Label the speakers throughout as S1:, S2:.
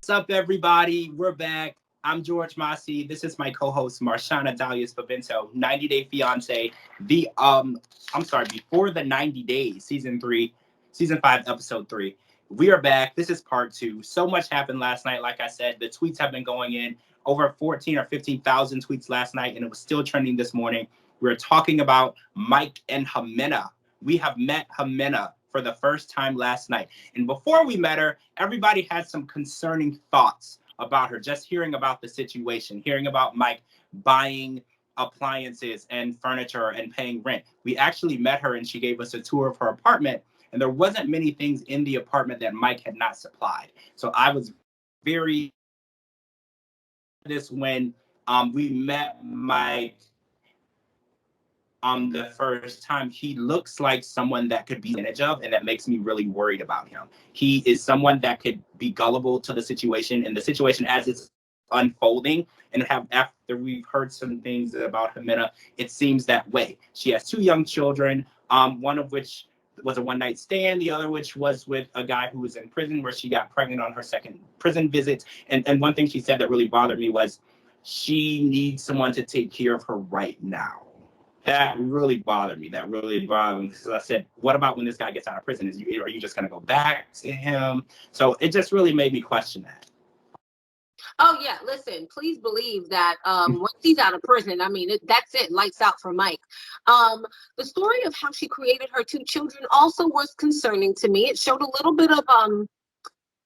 S1: What's up, everybody? We're back. I'm George Mossey. This is my co-host Marshana Dahlia 90 Day Fiance. Before the 90 days, season 5, episode 3. We are back. This is part 2. So much happened last night. Like I said, the tweets have been going in over 14 or 15,000 tweets last night, and it was still trending this morning. We're talking about Mike and Jimena. We have met Jimena for the first time last night. And before we met her, everybody had some concerning thoughts about her, just hearing about the situation, hearing about Mike buying appliances and furniture and paying rent. We actually met her and she gave us a tour of her apartment, and there wasn't many things in the apartment that Mike had not supplied. So I was very this when we met Mike the first time. He looks like someone that could be advantage of, and that makes me really worried about him. He is someone that could be gullible to the situation, and the situation as it's unfolding, and after we've heard some things about Jimena, it seems that way. She has 2 young children, one of which was a one-night stand, the other which was with a guy who was in prison, where she got pregnant on her second prison visit. And one thing she said that really bothered me was she needs someone to take care of her right now. That really bothered me. Because I said, what about when this guy gets out of prison? Are you just going to go back to him? So it just really made me question that.
S2: Oh, yeah. Listen, please believe that once he's out of prison, that's it. Lights out for Mike. The story of how she created her 2 children also was concerning to me. It showed a little bit of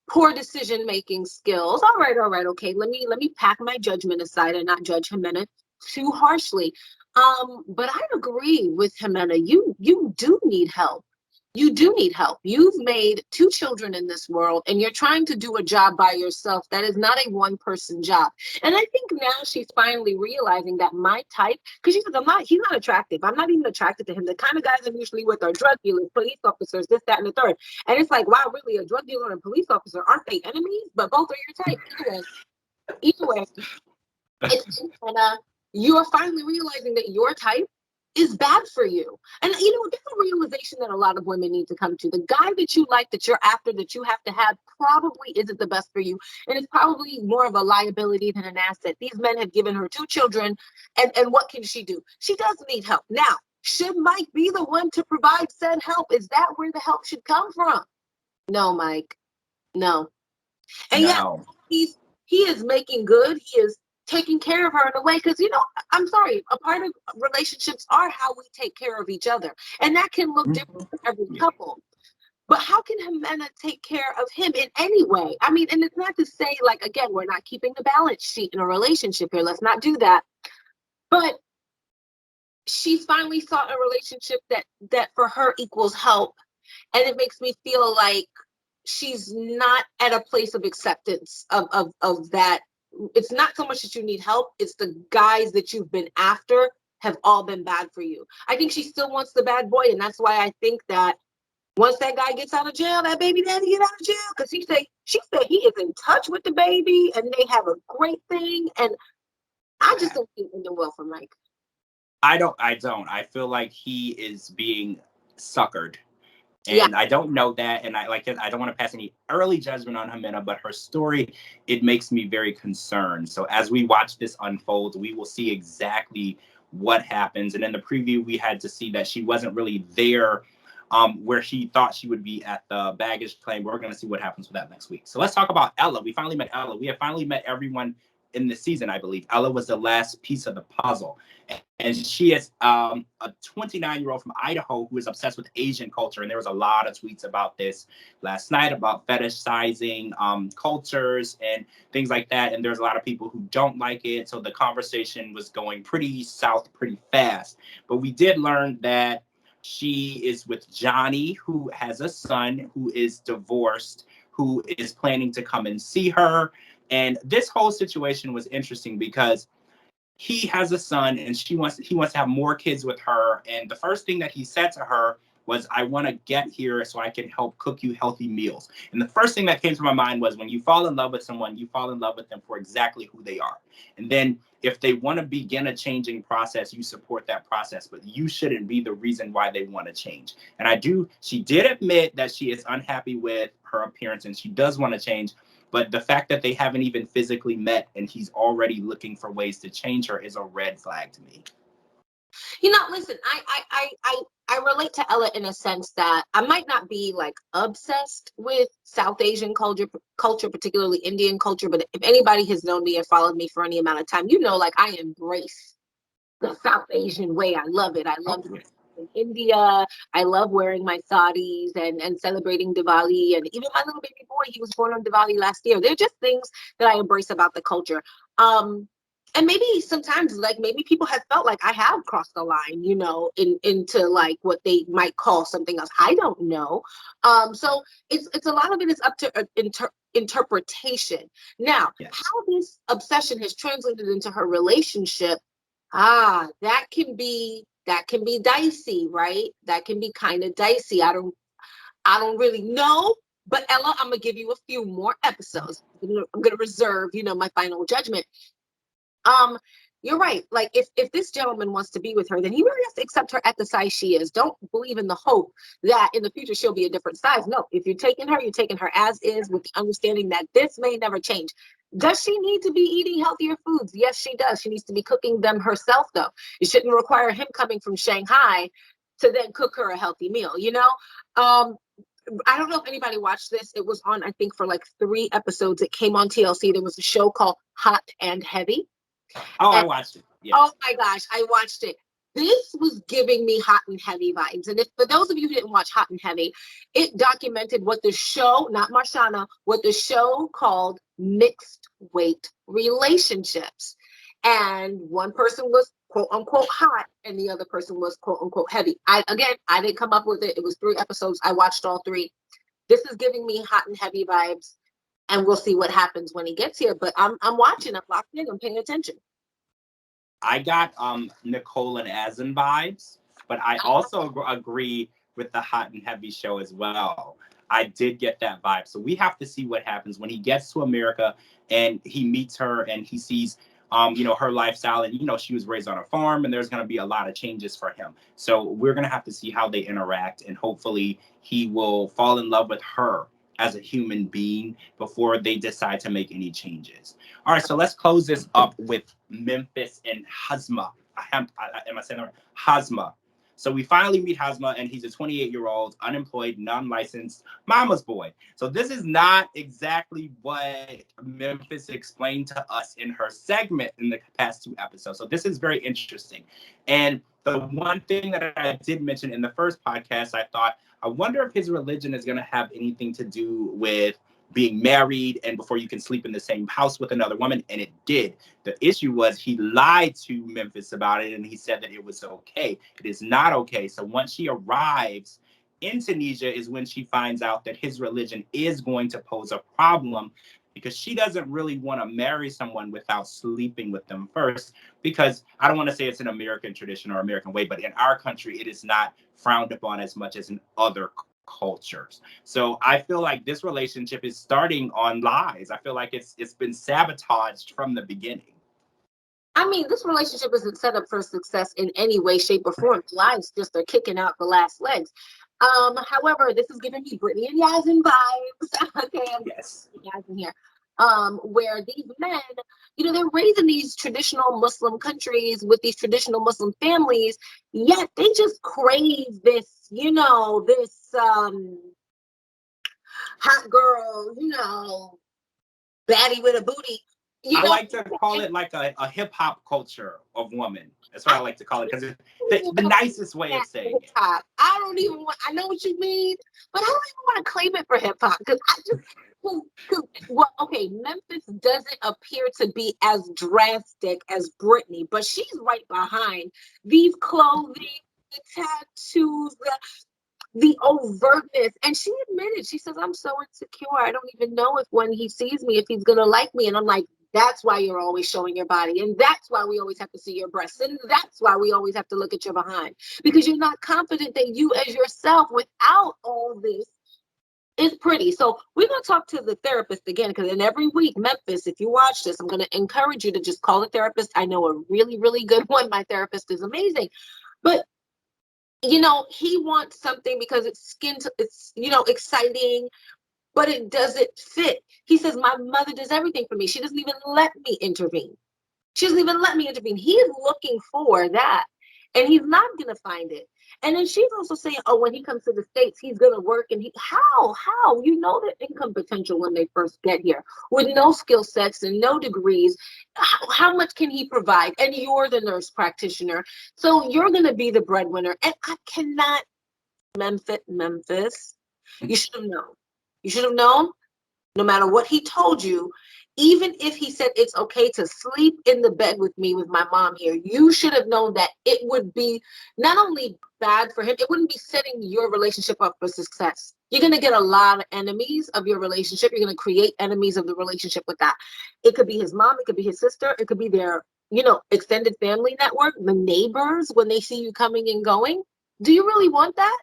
S2: poor decision-making skills. All right. Okay. Let me pack my judgment aside and not judge Jimena too harshly. But I agree with Jimena. You do need help. You do need help. You've made 2 children in this world, and you're trying to do a job by yourself. That is not a one-person job. And I think now she's finally realizing that my type, because she says, he's not attractive. I'm not even attracted to him. The kind of guys I'm usually with are drug dealers, police officers, this, that, and the third. And it's like, wow, really, a drug dealer and a police officer, aren't they enemies? But both are your type. Either way, it's you are finally realizing that your type is bad for you. And that's a realization that a lot of women need to come to. The guy that you like, that you're after, that you have to have, probably isn't the best for you. And it's probably more of a liability than an asset. These men have given her 2 children, and what can she do? She does need help. Now, should Mike be the one to provide said help? Is that where the help should come from? No, Mike. No. And
S1: No.
S2: he is making good. He is taking care of her in a way, because I'm sorry, a part of relationships are how we take care of each other, and that can look different for every couple. But how can Jimena take care of him in any way? And it's not to say, like, again, we're not keeping the balance sheet in a relationship here. Let's not do that. But she's finally sought a relationship that for her equals help, and it makes me feel like she's not at a place of acceptance of that. It's not so much that you need help, it's the guys that you've been after have all been bad for you. I think she still wants the bad boy, and that's why I think that once that guy gets out of jail, that baby daddy get out of jail, because she said he is in touch with the baby and they have a great thing, and I just don't think it well for Mike.
S1: I don't. I feel like he is being suckered. And I don't know that, and I don't want to pass any early judgment on Jimena, but her story, it makes me very concerned. So as we watch this unfold, we will see exactly what happens. And in the preview, we had to see that she wasn't really there where she thought she would be at the baggage claim. We're going to see what happens with that next week. So let's talk about Ella. We finally met Ella. We have finally met everyone in the season, I believe. Ella was the last piece of the puzzle. And she is a 29-year-old from Idaho who is obsessed with Asian culture. And there was a lot of tweets about this last night, about fetishizing cultures and things like that. And there's a lot of people who don't like it. So the conversation was going pretty south pretty fast. But we did learn that she is with Johnny, who has a son who is divorced, who is planning to come and see her. And this whole situation was interesting because he has a son and he wants to have more kids with her. And the first thing that he said to her was, I want to get here so I can help cook you healthy meals. And the first thing that came to my mind was, when you fall in love with someone, you fall in love with them for exactly who they are. And then if they want to begin a changing process, you support that process, but you shouldn't be the reason why they want to change. And she did admit that she is unhappy with her appearance and she does want to change. But the fact that they haven't even physically met and he's already looking for ways to change her is a red flag to me.
S2: Listen, I relate to Ella in a sense that I might not be like obsessed with South Asian culture, particularly Indian culture, but if anybody has known me and followed me for any amount of time, like I embrace the South Asian way. I love it. I love it in India. I love wearing my saris and celebrating Diwali. And even my little baby boy, he was born on Diwali last year. They're just things that I embrace about the culture. And maybe sometimes, like, maybe people have felt like I have crossed the line, into like what they might call something else. I don't know. So it's a lot of it is up to interpretation. Now, how this obsession has translated into her relationship, that can be dicey, right? That can be kind of dicey. I don't really know. But Ella, I'm gonna give you a few more episodes. I'm gonna reserve, my final judgment. You're right. Like if this gentleman wants to be with her, then he really has to accept her at the size she is. Don't believe in the hope that in the future she'll be a different size. No, if you're taking her as is, with the understanding that this may never change. Does she need to be eating healthier foods? Yes, she does. She needs to be cooking them herself, though. It shouldn't require him coming from Shanghai to then cook her a healthy meal, I don't know if anybody watched this. It was on, I think, for like 3 episodes. It came on TLC. There was a show called Hot and Heavy.
S1: Oh, I watched it. Yes.
S2: Oh my gosh, I watched it. This was giving me Hot and Heavy vibes. And if for those of you who didn't watch Hot and Heavy, it documented what the show, not Marshana, what the show called mixed weight relationships. And one person was quote unquote hot and the other person was quote unquote heavy. I didn't come up with it. It was 3 episodes. I watched all 3. This is giving me Hot and Heavy vibes. And we'll see what happens when he gets here. But I'm watching, I'm locked in, I'm paying attention.
S1: I got Nicole and Asin vibes, but I also agree with the Hot and Heavy show as well. I did get that vibe. So we have to see what happens when he gets to America and he meets her and he sees her lifestyle, and she was raised on a farm, and there's going to be a lot of changes for him. So we're going to have to see how they interact, and hopefully he will fall in love with her as a human being before they decide to make any changes. All right, so let's close this up with Memphis and Hasma. Am I saying that right? Hasma. So we finally meet Hasma, and he's a 28-year-old, unemployed, non-licensed mama's boy. So this is not exactly what Memphis explained to us in her segment in the past 2 episodes. So this is very interesting. And the one thing that I did mention in the first podcast, I wonder if his religion is going to have anything to do with being married and before you can sleep in the same house with another woman. And it did. The issue was he lied to Memphis about it, and he said that it was okay. It is not okay. So once she arrives in Tunisia is when she finds out that his religion is going to pose a problem, because she doesn't really want to marry someone without sleeping with them first, because I don't want to say it's an American tradition or American way, but in our country, it is not frowned upon as much as in other cultures. So I feel like this relationship is starting on lies. I feel like it's been sabotaged from the beginning.
S2: I mean, this relationship isn't set up for success in any way, shape, or form. Lies just are kicking out the last legs. However, this is giving me Brittany and Yasmin vibes. Okay, yes, Yasmin here. Where these men, they're raised in these traditional Muslim countries with these traditional Muslim families, yet they just crave this, this hot girl, baddie with a booty.
S1: I like to call it like a hip hop culture of women. That's what I like to call it, because it's the nicest way of saying it.
S2: I don't even want, I know what you mean, but I don't even want to claim it for hip hop, because Memphis doesn't appear to be as drastic as Brittany, but she's right behind these clothing, the tattoos, the overtness. And she admitted, she says, I'm so insecure. I don't even know if when he sees me, if he's going to like me. And I'm like, that's why you're always showing your body. And that's why we always have to see your breasts. And that's why we always have to look at your behind, because you're not confident that you as yourself without all this is pretty. So we're going to talk to the therapist again, because in every week, Memphis, if you watch this, I'm going to encourage you to just call the therapist. I know a really, really good one. My therapist is amazing. But he wants something because it's exciting, but it doesn't fit. He says, my mother does everything for me. She doesn't even let me intervene. She doesn't even let me intervene. He is looking for that, and he's not going to find it. And then she's also saying, oh, when he comes to the States, he's going to work. And how? You know the income potential when they first get here with no skill sets and no degrees. How much can he provide? And you're the nurse practitioner. So you're going to be the breadwinner. And I cannot, Memphis, you should have known. You should have known, no matter what he told you, even if he said it's okay to sleep in the bed with me with my mom here, you should have known that it would be not only bad for him, it wouldn't be setting your relationship up for success. You're going to get a lot of enemies of your relationship. You're going to create enemies of the relationship with that. It could be his mom, it could be his sister, it could be their, extended family network, the neighbors when they see you coming and going. Do you really want that?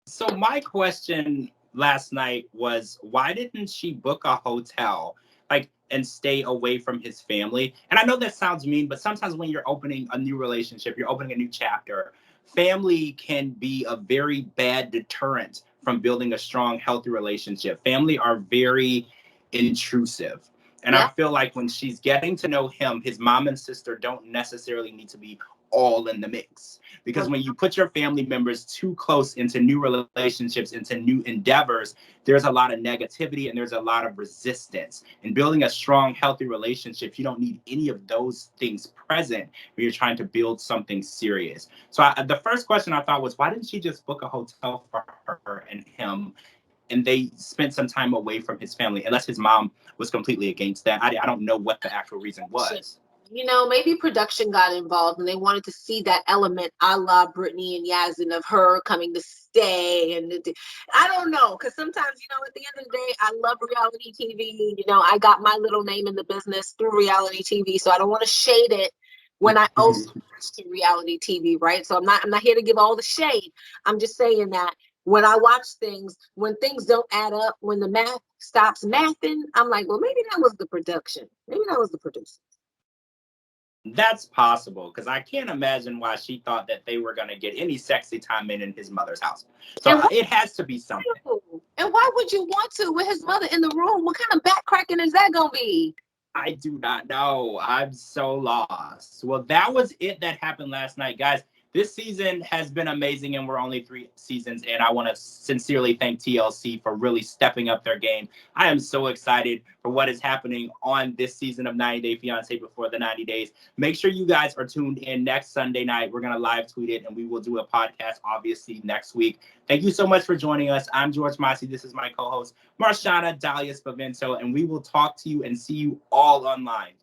S1: So my question last night was, why didn't she book a hotel, like, and stay away from his family? And I know that sounds mean, but sometimes when you're opening a new relationship, you're opening a new chapter, family can be a very bad deterrent from building a strong, healthy relationship. Family are very intrusive. And I
S2: Yeah.
S1: feel like when she's getting to know him, his mom and sister don't necessarily need to be all in the mix. Because when you put your family members too close into new relationships, into new endeavors, there's a lot of negativity and there's a lot of resistance. In building a strong, healthy relationship, you don't need any of those things present when you're trying to build something serious. So the first question I thought was, why didn't she just book a hotel for her and him? And they spent some time away from his family, unless his mom was completely against that. I don't know what the actual reason was.
S2: Maybe production got involved and they wanted to see that element a la Brittany and Yazin of her coming to stay. And I don't know, because sometimes, at the end of the day, I love reality TV. I got my little name in the business through reality TV, so I don't want to shade it when I also watch the reality TV, right? So I'm not here to give all the shade. I'm just saying that when I watch things, when things don't add up, when the math stops mathing, I'm like, well, maybe that was the production. Maybe that was the producer.
S1: That's possible, because I can't imagine why she thought that they were going to get any sexy time in his mother's house. So it has to be something.
S2: And why would you want to with his mother in the room? What kind of back cracking is that going to be?
S1: I do not know. I'm so lost. Well, that was it that happened last night, guys. This season has been amazing, and we're only 3 seasons in. I want to sincerely thank TLC for really stepping up their game. I am so excited for what is happening on this season of 90 Day Fiance before the 90 days. Make sure you guys are tuned in next Sunday night. We're going to live tweet it, and we will do a podcast, obviously, next week. Thank you so much for joining us. I'm George Mossey. This is my co-host, Marshana Dahlia Spavento, and we will talk to you and see you all online.